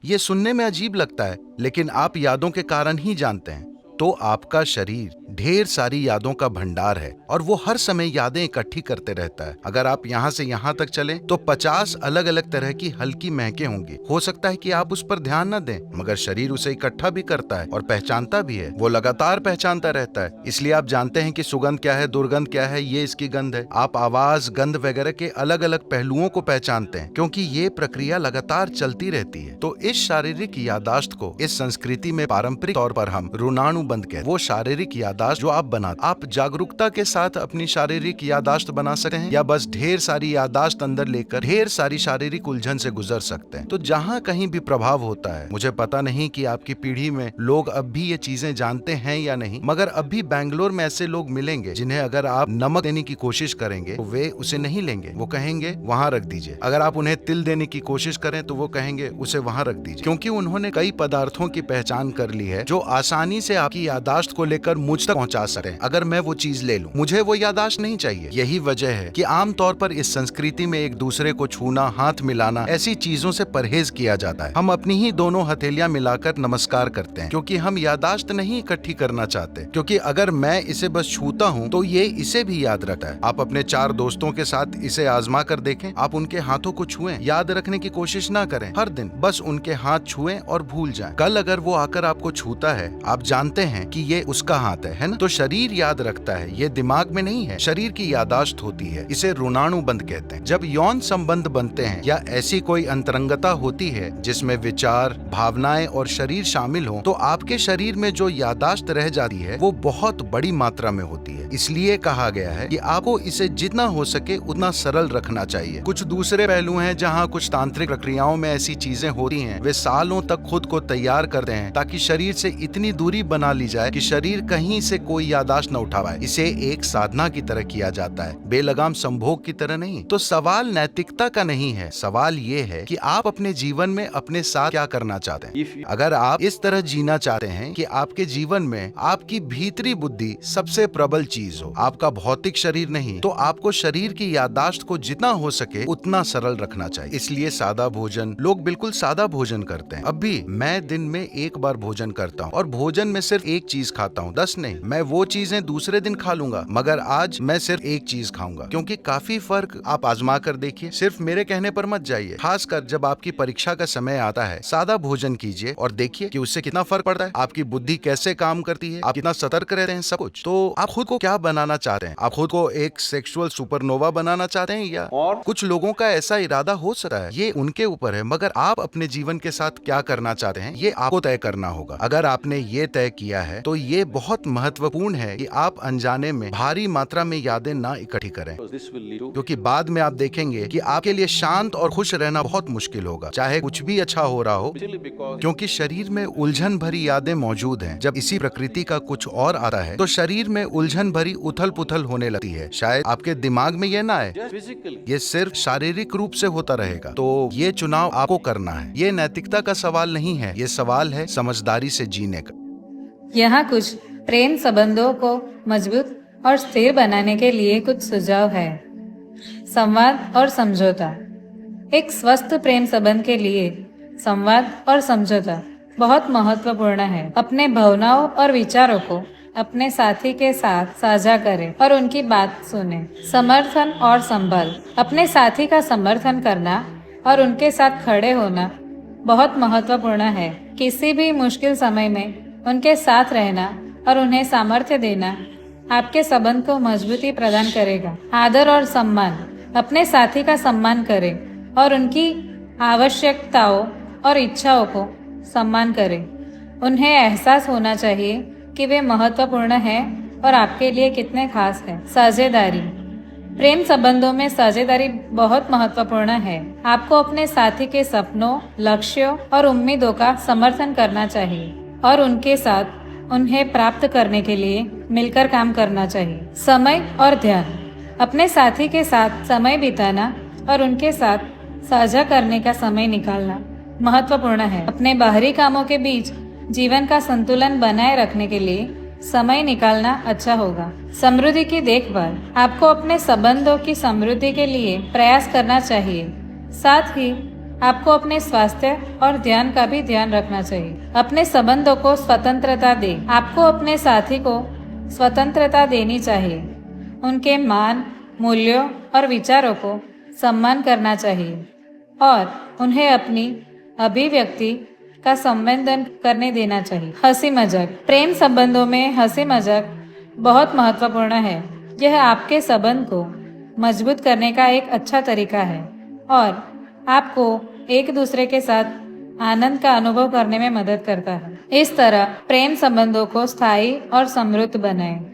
ये सुनने में अजीब लगता है, लेकिन आप यादों के कारण ही जानते हैं। तो आपका शरीर ढेर सारी यादों का भंडार है और वो हर समय यादें इकट्ठी करते रहता है। अगर आप यहाँ से यहाँ तक चलें तो 50 अलग अलग तरह की हल्की महकें होंगी। हो सकता है कि आप उस पर ध्यान न दें, मगर शरीर उसे इकट्ठा भी करता है और पहचानता भी है। वो लगातार पहचानता रहता है। इसलिए आप जानते हैं कि सुगंध क्या है, दुर्गंध क्या है, ये इसकी गंध है। आप आवाज, गंध वगैरह के अलग अलग पहलुओं को पहचानते हैं, क्योंकि ये प्रक्रिया लगातार चलती रहती है। तो इस शारीरिक याददाश्त को इस संस्कृति में पारंपरिक तौर पर हम ऋणानुबंध कहते हैं। वो शारीरिक याददाश्त जो आप बनाते, आप जागरूकता के साथ अपनी शारीरिक याददाश्त बना सकते हैं, या बस ढेर सारी याददाश्त अंदर लेकर ढेर सारी शारीरिक उलझन से गुजर सकते हैं। तो जहाँ कहीं भी प्रभाव होता है, मुझे पता नहीं कि आपकी पीढ़ी में लोग अब भी ये चीजें जानते हैं या नहीं, मगर अब भी बैंगलोर में ऐसे लोग मिलेंगे जिन्हें अगर आप नमक देने की कोशिश करेंगे तो वे उसे नहीं लेंगे। वो कहेंगे वहां रख दीजिए। अगर आप उन्हें तिल देने की कोशिश करें तो वो कहेंगे उसे वहां रख दीजिए, क्योंकि उन्होंने कई पदार्थों की पहचान कर ली है जो आसानी से आपकी याददाश्त को लेकर मुझ तक पहुंचा सकते हैं। अगर मैं वो चीज ले लूं, मुझे वो याददाश्त नहीं चाहिए। यही वजह है कि आमतौर पर इस संस्कृति में एक दूसरे को छूना, हाथ मिलाना, ऐसी चीजों से परहेज किया जाता है। हम अपनी ही दोनों हथेलियां मिलाकर नमस्कार करते हैं, क्योंकि हम याददाश्त नहीं इकट्ठी करना चाहते। क्योंकि अगर मैं इसे बस छूता हूं तो ये इसे भी याद रखता है। आप अपने 4 दोस्तों के साथ इसे आजमा कर देखें। आप उनके हाथों को छुएं, याद रखने की कोशिश ना करें। हर दिन बस उनके हाथ छुएं और भूल जाएं। कल अगर वो आकर आपको छूता है, आप जानते हैं कि ये उसका हाथ है ना? तो शरीर याद रखता है, ये दिमाग में नहीं है। शरीर की याददाश्त होती है, इसे ऋणानुबंध कहते हैं। जब यौन संबंध बनते हैं या ऐसी कोई अंतरंगता होती है जिसमें विचार, भावनाएं और शरीर शामिल हो, तो आपके शरीर में जो याददाश्त रह जाती है वो बहुत बड़ी मात्रा में होती है। इसलिए कहा गया है कि आपको इसे जितना हो सके उतना सरल रखना चाहिए। कुछ दूसरे पहलू हैं जहां कुछ तांत्रिक प्रक्रियाओं में ऐसी चीजें होती हैं, वे सालों तक खुद को तैयार करते हैं ताकि शरीर से इतनी दूरी बना ली जाए कि शरीर कहीं से कोई याददाश्त न उठा पाए। इसे एक साधना की तरह किया जाता है, बेलगाम संभोग की तरह नहीं। तो सवाल नैतिकता का नहीं है, सवाल ये है कि आप अपने जीवन में अपने साथ क्या करना चाहते हैं। अगर आप इस तरह जीना चाहते हैं कि आपके जीवन में आपकी भीतरी बुद्धि सबसे प्रबल चीज हो, आपका भौतिक शरीर नहीं, तो आपको शरीर की याददाश्त को जितना हो सके उतना सरल रखना चाहिए। इसलिए सादा भोजन, लोग बिल्कुल सादा भोजन करते हैं। अब भी मैं दिन में एक बार भोजन करता हूँ और भोजन में सिर्फ एक चीज खाता हूँ, 10 नहीं। मैं वो चीजें दूसरे दिन खा लूंगा, मगर आज मैं सिर्फ एक चीज खाऊंगा, क्योंकि काफी फर्क आप आजमा कर देखिए। सिर्फ मेरे कहने पर मत जाइए। खासकर जब आपकी परीक्षा का समय आता है, सादा भोजन कीजिए और देखिए कि उससे कितना फर्क पड़ता है। आपकी बुद्धि कैसे काम करती है, आप कितना सतर्क रहते हैं, सब कुछ। तो आप खुद को क्या बनाना चाहते हैं? आप खुद को एक सेक्सुअल सुपरनोवा बनाना चाहते हैं, या और कुछ लोगों का ऐसा इरादा हो सकता है, ये उनके ऊपर है। मगर आप अपने जीवन के साथ क्या करना चाहते हैं, ये आपको तय करना होगा। अगर आपने ये तय किया है तो ये बहुत महत्वपूर्ण है कि आप अनजाने में भारी मात्रा में यादें ना इकट्ठी करें, क्योंकि बाद में आप देखेंगे कि आपके लिए शांत और खुश रहना बहुत मुश्किल होगा, चाहे कुछ भी अच्छा हो रहा हो, क्योंकि शरीर में उलझन भरी यादें मौजूद हैं। जब इसी प्रकृति का कुछ और आता है तो शरीर में उलझन भरी उथल पुथल होने लगती है। शायद आपके दिमाग में ये ना आए, ये सिर्फ शारीरिक रूप से होता रहेगा। तो ये चुनाव आपको करना है। ये नैतिकता का सवाल नहीं है, ये सवाल है समझदारी से जीने का। यहाँ कुछ प्रेम संबंधों को मजबूत और स्थिर बनाने के लिए कुछ सुझाव है। संवाद और समझौता। एक स्वस्थ प्रेम संबंध के लिए संवाद और समझौता बहुत महत्वपूर्ण है। अपने भावनाओं और विचारों को अपने साथी के साथ साझा करें और उनकी बात सुनें। समर्थन और संबल। अपने साथी का समर्थन करना और उनके साथ खड़े होना बहुत महत्वपूर्ण है। किसी भी मुश्किल समय में उनके साथ रहना और उन्हें सामर्थ्य देना आपके संबंध को मजबूती प्रदान करेगा। आदर और सम्मान। अपने साथी का सम्मान करें और उनकी आवश्यकताओं और इच्छाओं को सम्मान करें। उन्हें एहसास होना चाहिए कि वे महत्वपूर्ण हैं और आपके लिए कितने खास हैं। साझेदारी। प्रेम संबंधों में साझेदारी बहुत महत्वपूर्ण है। आपको अपने साथी के सपनों, लक्ष्यों और उम्मीदों का समर्थन करना चाहिए और उनके साथ उन्हें प्राप्त करने के लिए मिलकर काम करना चाहिए। समय और ध्यान। अपने साथी के साथ समय बिताना और उनके साथ साझा करने का समय निकालना महत्वपूर्ण है। अपने बाहरी कामों के बीच जीवन का संतुलन बनाए रखने के लिए समय निकालना अच्छा होगा। समृद्धि की देखभाल। आपको अपने संबंधों की समृद्धि के लिए प्रयास करना चाहिए। साथ ही आपको अपने स्वास्थ्य और ध्यान का भी ध्यान रखना चाहिए। अपने संबंधों को स्वतंत्रता दें। आपको अपने साथी को स्वतंत्रता देनी चाहिए। उनके मान, मूल्यों और विचारों को सम्मान करना चाहिए और उन्हें अपनी अभिव्यक्ति का संवेदन करने देना चाहिए। हंसी मजाक। प्रेम संबंधों में हंसी मजाक बहुत महत्वपूर्ण है। यह आपके संबंध को मजबूत करने का एक अच्छा तरीका है और आपको एक दूसरे के साथ आनंद का अनुभव करने में मदद करता है। इस तरह प्रेम संबंधों को स्थायी और समृद्ध बनाएं।